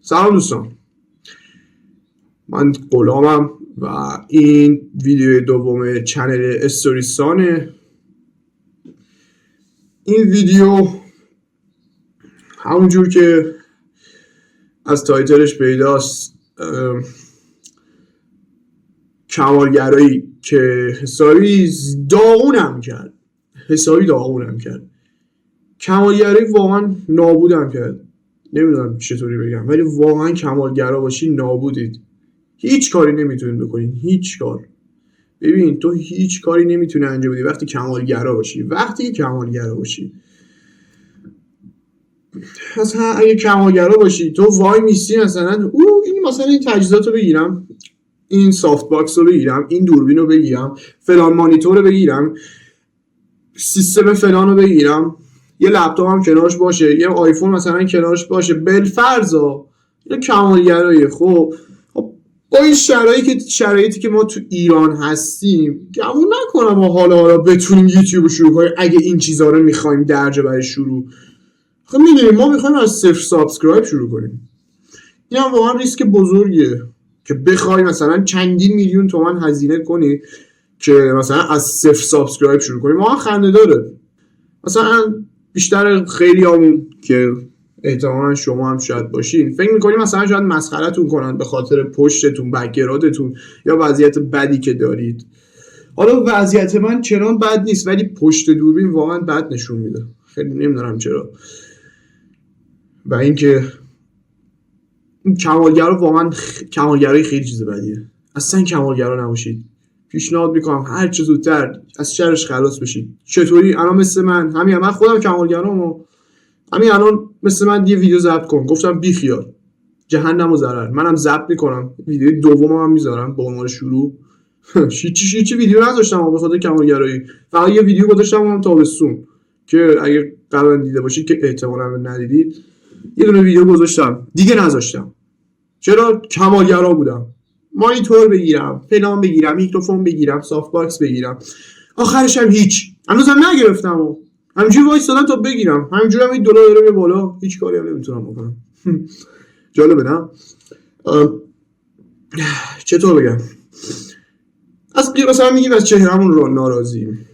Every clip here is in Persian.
سلام دوستان، من غلامم و این ویدیو دوم چنل استوریستانه. این ویدیو همونجور که از تایتلش پیداست کمالگرایی که حسابی داغونم کرد. کمالگرایی واقعا نابودم کرد. نمیدونم چطوری بگم، ولی واقعا کمالگرا باشی نابودید. هیچ کاری نمیتونید بکنید، هیچ کار. ببین تو هیچ کاری نمیتونی انجام بدی وقتی کمالگرا باشی. مثلا اگه کمالگرا باشی تو وای میسی مثلا این تجهیزاتو بگیرم، این سافت باکس رو بگیرم، این دوربین رو بگیرم، فلان مانیتور رو بگیرم، سیستم فلان رو بگیرم، یه لپتاپ هم کنارش باشه، یه آیفون مثلا کنارش باشه، بالفرضا این کمالگراییه. خب با این شرایطی که ما تو ایران هستیم گمون نکنم ما حالا بتونیم یوتیوب رو شروع کنیم اگه این چیزا رو میخوایم درجه برای شروع. خب میدونیم ما میخوایم از صفر سابسکرایب شروع کنیم. این هم واقعا ریسک بزرگیه که بخوای مثلا چندین میلیون تومان هزینه کنی که مثلا از صفر سابسکرایب شروع کنی. واقعا خنده داره. مثلا بیشتر خیلی همون که احتمالاً شما هم شاید باشین فکر میکنیم مثلا شاید مسخرتون کنن به خاطر پشتتون، بک‌گراندتون یا وضعیت بدی که دارید. حالا وضعیت من چنان بد نیست ولی پشت دوربین واقعا بد نشون میده. خیلی نمیدونم چرا. و اینکه کمالگرا واقعا کمالگرایی خیلی چیز بدیه. اصلا کمالگرا نباشید. پیشنهاد میکنم هر چه زودتر از شرش خلاص بشید. چطوری؟ الان مثل من خودم کمالگرام. همین الان مثل من یه ویدیو ضبط کن، گفتم بی خیال، جهنم و ضرر. منم ضبط میکنم، ویدیو دومم هم میذارم به عنوان شروع. هیچ ویدیو نذاشتم به خاطر کمالگرایی. فقط یه ویدیو گذاشتم اونم تابستون که اگه قبلا دیده باشید که احتمالاً ندیدید، یه دونه ویدیو گذاشتم دیگه نذاشتم. چرا؟ کمالگرا بودم. مانیتور بگیرم، فلان بگیرم، میکروفون بگیرم، سافت باکس بگیرم، آخرش هم هیچ. هنوزم نگرفتم. همینجوری وایسادم تا بگیرم. همینجوری هم این دلار داره بالا، هیچ کاری هم نمیتونم بکنم. جالبه نه؟ چطور بگم؟ از مثلا میگیم از چهرهمون رو ناراضیم.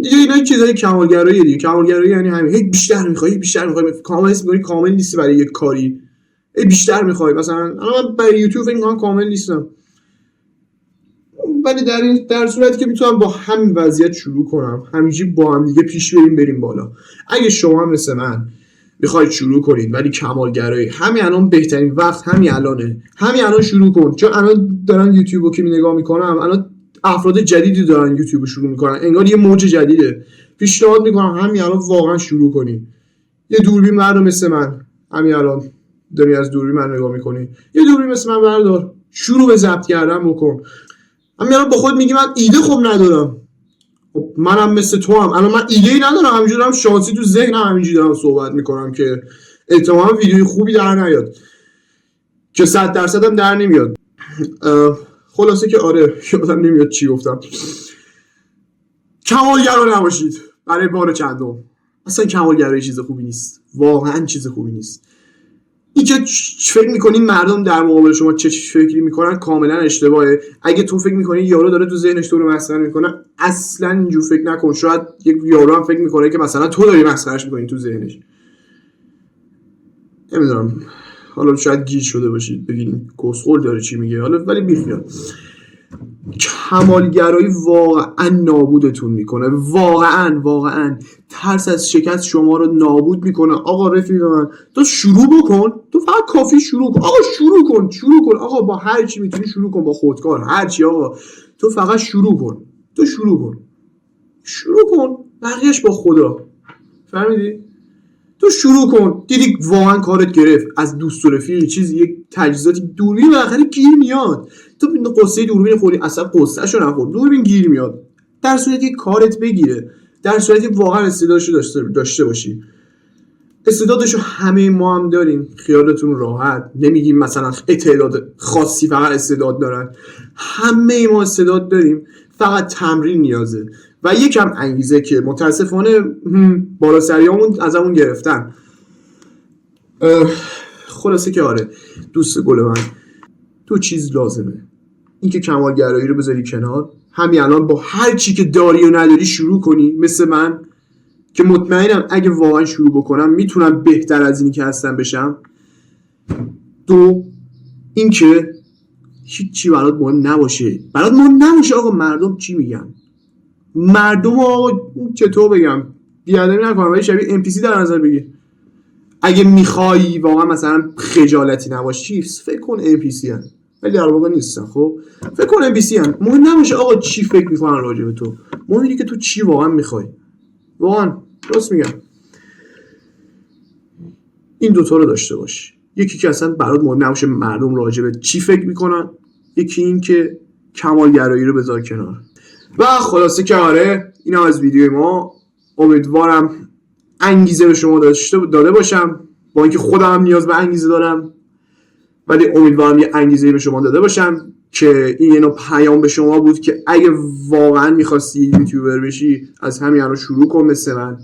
دیگه اینا چیزای کمالگراییه دیگه. کمالگرایی یعنی همین، هی بیشتر میخوای کامل میگی کامل نیستی برای یک کاری. هی بیشتر میخوای. مثلا من برای یوتیوب فکر می‌کنم کامل نیستم. ولی در صورتی که میتونم با همین وضعیت شروع کنم، همینجوری با هم دیگه پیش بریم بالا. اگه شما مثل من میخواید شروع کنید ولی کمالگرایی، همین الان بهترین وقت همین الان شروع کن. چون الان دارن یوتیوبو که نگاه میکنم، الان افراد جدیدی دارن یوتیوب شروع میکنن، انگار یه موج جدیده. پیشنهاد میکنم همین الان واقعا شروع کنید. یه دوربین بردار مثل من، همین الان داری از دوربین من نگاه میکنی، یه دوربین مثل من بردار، شروع به ضبط کردن بکن. همین الان با خود میگی من ایده خوب ندارم. خب منم مثل تو هم الان من ایده‌ای ندارم، همینجوری هم شانسی تو ذهنم همینجوری دارم صحبت میکنم که احتمالاً ویدیوی خوبی در نیاد، که 100% هم در نمیاد. خلاصه که آره، یادم نمیاد چی گفتم. کمالگرا نباشید برای بار چندم. اصلا کمالگرایی چیز خوبی نیست، واقعا چیز خوبی نیست. این که فکر میکنین مردم در مقابل شما چه فکری میکنن کاملا اشتباهه. اگه تو فکر میکنی یارو داره تو ذهنش تو رو مسخره میکنه، اصلا اینجور فکر نکن. شاید یک یارو هم فکر میکنه که مثلا تو داری مسخرهش میکنی تو ذهنش. نمیدونم، حالا شاید گیج شده باشید بگین کسخل داره چی میگه، حالا ولی بیخیال. کمالگرایی واقعا نابودتون میکنه. واقعا ترس از شکست شما رو نابود میکنه. آقا رفیق من، تو شروع بکن. تو فقط کافی شروع کن. آقا شروع کن. آقا با هر چی میتونی شروع کن، با خودکار هر چی. آقا تو فقط شروع کن. شروع کن بقیهش با خدا. فهمیدی؟ تو شروع کن. دیدی واقعا کارت گرفت، از دوست و رفیق چیزی یک تجهیزاتی، دوربین بالاخره گیر میاد. تو قصه دوربین خوری اصلا قصهشو نخور، دوربین گیر میاد. در صورتی که کارت بگیره، در صورتی که واقعا استعدادشو داشته باشی. استعدادشو همه ما هم داریم، خیالتون راحت. نمیگیم مثلا تعداد خاصی فقط استعداد دارن، همه ما استعداد داریم، فقط تمرین نیازه و یکم انگیزه که متاسفانه بالا سریامون ازمون گرفتن. خلاصه که آره دوست گل من، تو چیز لازمه، اینکه کمالگرایی رو بذاری کنار، همین الان با هر چی که داری و نداری شروع کنی مثل من که مطمئنم اگه واقعا شروع بکنم میتونم بهتر از اینی که هستم بشم. دو، اینکه هیچی برات مهم نباشه. آقا مردم چی میگن، مردم آقا چطور بگم بیادمی نکنم ولی شبیه ام پی سی در نظر بگیر. اگه میخوایی واقعا مثلا خجالتی نباشی فکر کن ام پی سی هن، ولی در واقع نیستن. خب فکر کن ام پی سی هن، مهم نباشه آقا چی فکر میکنن راجع به تو، مهم اینه که تو چی واقعا میخوای. واقعا راست میگم. این دوتا رو داشته باش، یکی که اصلا برات مهم نباشه مردم راجع به چی فکر میکنن، یکی این که کمالگرایی رو بذار کنار. و خلاصه که آره اینا از ویدیو ما. امیدوارم انگیزه به شما داده باشم، با اینکه خودم هم نیاز به انگیزه دارم، ولی امیدوارم یه انگیزه به شما داده باشم که این نوع پیام به شما بود که اگه واقعا میخواستی یوتیوبر بشی از همین الان شروع کن مثل من.